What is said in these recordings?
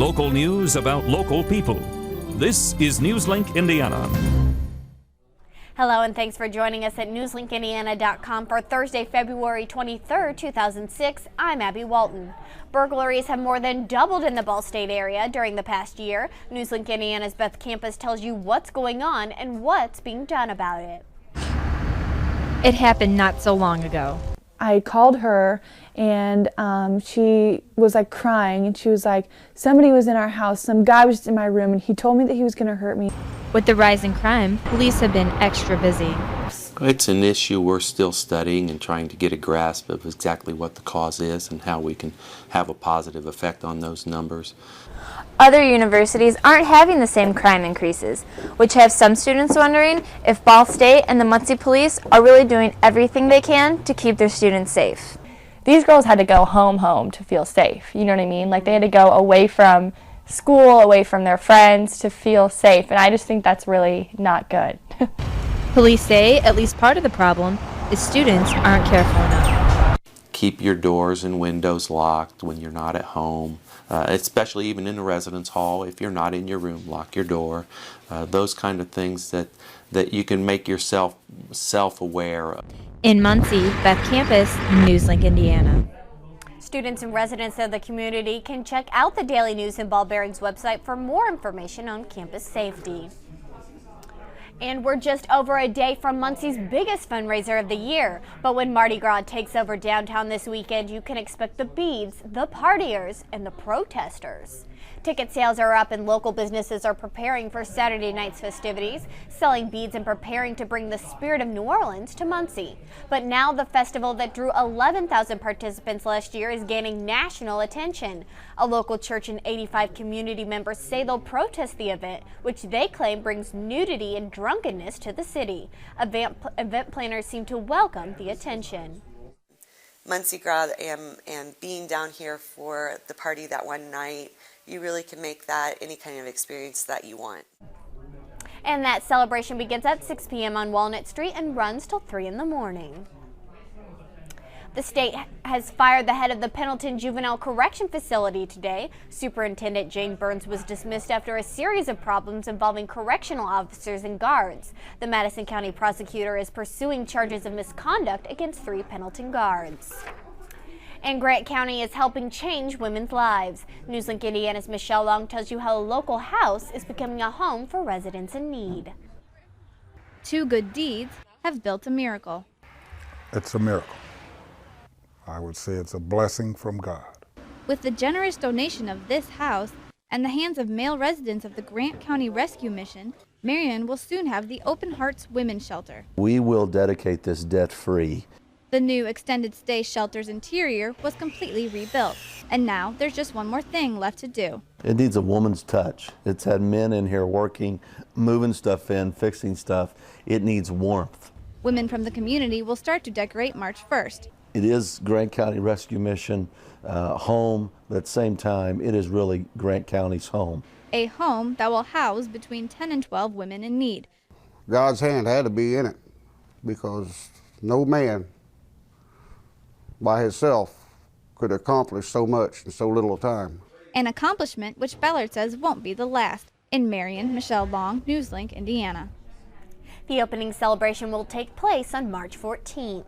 Local news about local people. This is Newslink Indiana. Hello and thanks for joining us at newslinkindiana.com for Thursday, February 23rd, 2006. I'm Abby Walton. Burglaries have more than doubled in the Ball State area during the past year. Newslink Indiana's Beth Campus tells you what's going on and what's being done about it. It happened not so long ago. I called her and she was like crying and she was like, somebody was in our house, some guy was in my room and he told me that he was going to hurt me. With the rise in crime, police have been extra busy. It's an issue we're still studying and trying to get a grasp of exactly what the cause is and how we can have a positive effect on those numbers. Other universities aren't having the same crime increases, which have some students wondering if Ball State and the Muncie police are really doing everything they can to keep their students safe. These girls had to go home to feel safe, you know what I mean? Like they had to go away from school, away from their friends to feel safe, and I just think that's really not good. Police say at least part of the problem is students aren't careful enough. Keep your doors and windows locked when you're not at home, especially even in the residence hall. If you're not in your room, lock your door. Those kind of things that you can make yourself self-aware of. In Muncie, Beth Campus, Newslink, Indiana. Students and residents of the community can check out the Daily News and Ball Bearings website for more information on campus safety. And we're just over a day from Muncie's biggest fundraiser of the year. But when Mardi Gras takes over downtown this weekend, you can expect the beads, the partiers, and the protesters. Ticket sales are up and local businesses are preparing for Saturday night's festivities, selling beads and preparing to bring the spirit of New Orleans to Muncie. But now the festival that drew 11,000 participants last year is gaining national attention. A local church and 85 community members say they'll protest the event, which they claim brings nudity and drunkenness to the city. Event planners seem to welcome the attention. Muncie Gras and being down here for the party that one night, you really can make that any kind of experience that you want. And that celebration begins at 6 p.m. on Walnut Street and runs till 3 in the morning. The state has fired the head of the Pendleton Juvenile Correction Facility today. Superintendent Jane Burns was dismissed after a series of problems involving correctional officers and guards. The Madison County prosecutor is pursuing charges of misconduct against 3 Pendleton guards. And Grant County is helping change women's lives. Newslink Indiana's Michelle Long tells you how a local house is becoming a home for residents in need. 2 good deeds have built a miracle. It's a miracle. I would say it's a blessing from God. With the generous donation of this house and the hands of male residents of the Grant County Rescue Mission, Marion will soon have the Open Hearts Women's Shelter. We will dedicate this debt-free. The new extended stay shelter's interior was completely rebuilt, and now there's just one more thing left to do. It needs a woman's touch. It's had men in here working, moving stuff in, fixing stuff. It needs warmth. Women from the community will start to decorate March 1st. It is Grant County Rescue Mission home, but at the same time, it is really Grant County's home. A home that will house between 10 and 12 women in need. God's hand had to be in it because no man by himself could accomplish so much in so little time. An accomplishment which Ballard says won't be the last. In Marion, Michelle Long, Newslink, Indiana. The opening celebration will take place on March 14th.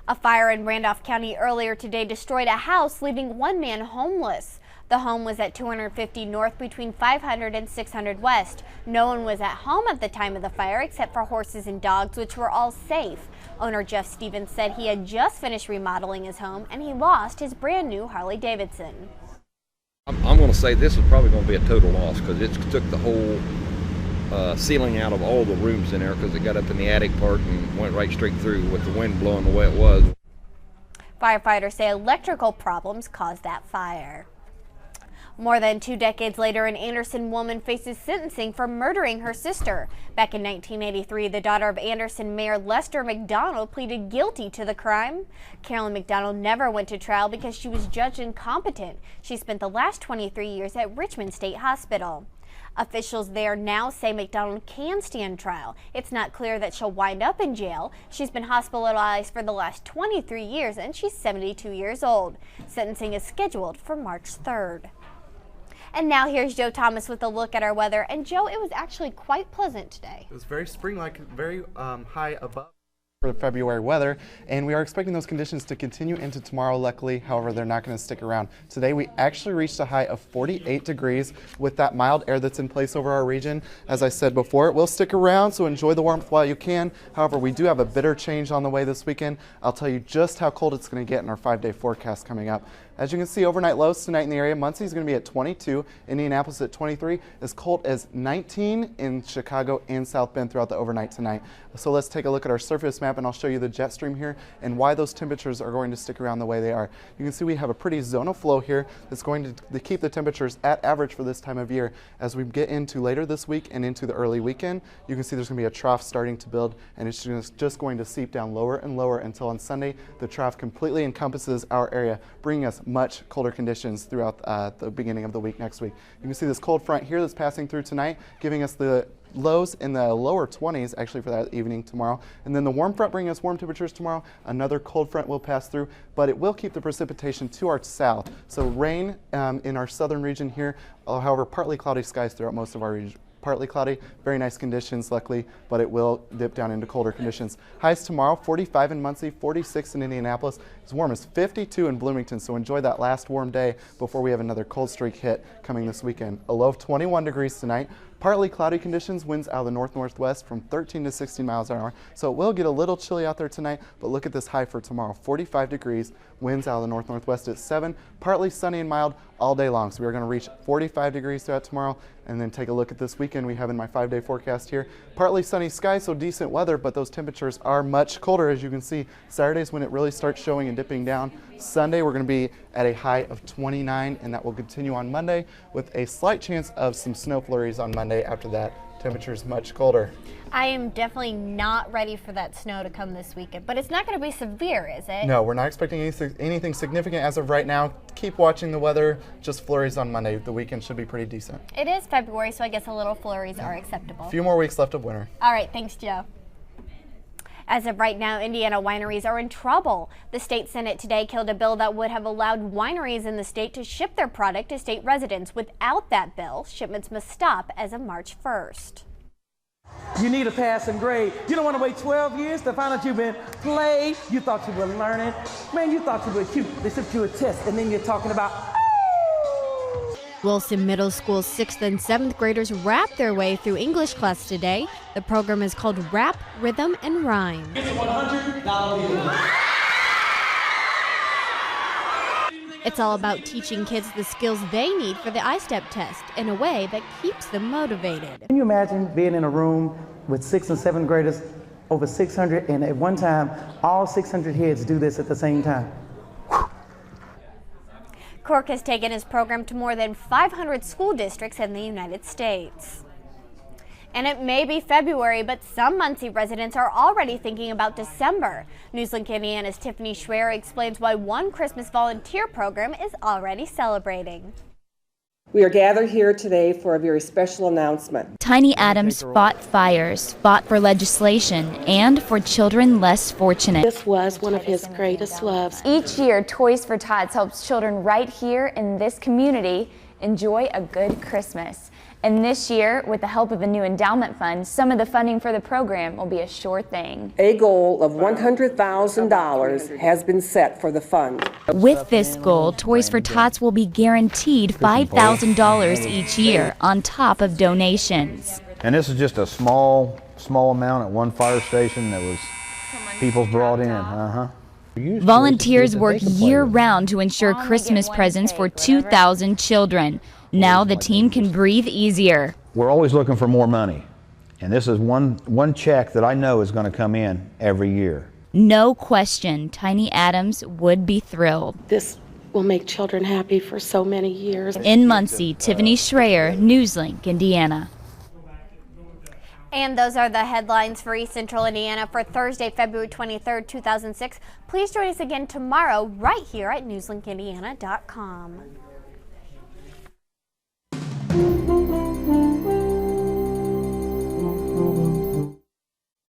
A fire in Randolph County earlier today destroyed a house, leaving one man homeless. The home was at 250 North between 500 and 600 West. No one was at home at the time of the fire except for horses and dogs, which were all safe. Owner Jeff Stevens said he had just finished remodeling his home and he lost his brand new Harley Davidson. I'm going to say this is probably going to be a total loss because it took the whole ceiling out of all the rooms in there because it got up in the attic part and went right straight through with the wind blowing the way it was. Firefighters say electrical problems caused that fire. More than 2 decades later, an Anderson woman faces sentencing for murdering her sister. Back in 1983, the daughter of Anderson Mayor Lester McDonald pleaded guilty to the crime. Carolyn McDonald never went to trial because she was judged incompetent. She spent the last 23 years at Richmond State Hospital. Officials there now say McDonald can stand trial. It's not clear that she'll wind up in jail. She's been hospitalized for the last 23 years and she's 72 years old. Sentencing is scheduled for March 3rd. And now here's Joe Thomas with a look at our weather. And Joe, it was actually quite pleasant today. It was very spring-like, very high above for February weather, and we are expecting those conditions to continue into tomorrow. Luckily, however, they're not going to stick around. Today we actually reached a high of 48 degrees with that mild air that's in place over our region. As I said before, it will stick around, so enjoy the warmth while you can. However, we do have a bitter change on the way this weekend. I'll tell you just how cold it's going to get in our 5-day forecast coming up. As you can see, overnight lows tonight in the area. Muncie is going to be at 22, Indianapolis at 23, as cold as 19 in Chicago and South Bend throughout the overnight tonight. So let's take a look at our surface map, and I'll show you the jet stream here and why those temperatures are going to stick around the way they are. You can see we have a pretty zonal flow here that's going to keep the temperatures at average for this time of year. As we get into later this week and into the early weekend, you can see there's going to be a trough starting to build, and it's just going to seep down lower and lower until on Sunday the trough completely encompasses our area, bringing us much colder conditions throughout the beginning of the week next week. You can see this cold front here that's passing through tonight, giving us the lows in the lower 20s actually for that evening tomorrow. And then the warm front bringing us warm temperatures tomorrow. Another cold front will pass through, but it will keep the precipitation to our south. So rain in our southern region here, however, partly cloudy skies throughout most of our region. Partly cloudy, very nice conditions luckily, but it will dip down into colder conditions. Highs tomorrow, 45 in Muncie, 46 in Indianapolis, as warm as 52 in Bloomington, so enjoy that last warm day before we have another cold streak hit coming this weekend. A low of 21 degrees tonight. Partly cloudy conditions, winds out of the north-northwest from 13 to 16 miles an hour. So it will get a little chilly out there tonight, but look at this high for tomorrow, 45 degrees, winds out of the north-northwest at 7, partly sunny and mild all day long. So we're going to reach 45 degrees throughout tomorrow, and then take a look at this weekend we have in my 5-day forecast here. Partly sunny skies, so decent weather, but those temperatures are much colder, as you can see. Saturday's when it really starts showing and dipping down. Sunday we're going to be at a high of 29, and that will continue on Monday with a slight chance of some snow flurries on Monday. After that, temperatures much colder. I am definitely not ready for that snow to come this weekend, but it's not going to be severe, is it? No, we're not expecting anything significant as of right now. Keep watching the weather, just flurries on Monday. The weekend should be pretty decent. It is February, so I guess a little flurries are acceptable. A few more weeks left of winter. All right, thanks, Joe. As of right now, Indiana wineries are in trouble. The state Senate today killed a bill that would have allowed wineries in the state to ship their product to state residents. Without that bill, shipments must stop as of March 1st. You need a passing grade. You don't want to wait 12 years to find out you've been played. You thought you were learning. Man, you thought you were cute. They sent you a test, and then you're talking about, Wilson Middle School's 6th and 7th graders rapped their way through English class today. The program is called Rap, Rhythm, and Rhyme. it's $100. It's all about teaching kids the skills they need for the I-STEP test in a way that keeps them motivated. Can you imagine being in a room with 6th and 7th graders, over 600, and at one time, all 600 heads do this at the same time? Cork has taken his program to more than 500 school districts in the United States. And it may be February, but some Muncie residents are already thinking about December. Newslink Indiana's Tiffany Schwer explains why one Christmas volunteer program is already celebrating. We are gathered here today for a very special announcement. Tiny Adams fought fires, fought for legislation, and for children less fortunate. This was one of his greatest loves. Each year, Toys for Tots helps children right here in this community enjoy a good Christmas. And this year, with the help of a new endowment fund, some of the funding for the program will be a sure thing. A goal of $100,000 has been set for the fund. With this goal, Toys for Tots will be guaranteed $5,000 each year on top of donations. And this is just a small amount at one fire station that was people's brought in. Volunteers work year-round to ensure Christmas presents for 2,000 children. Now the team can breathe easier. We're always looking for more money, and this is one check that I know is going to come in every year. No question, Tiny Adams would be thrilled. This will make children happy for so many years. In Muncie, Tiffany Schwer, Newslink, Indiana. And those are the headlines for East Central Indiana for Thursday, February 23rd, 2006. Please join us again tomorrow right here at newslinkindiana.com.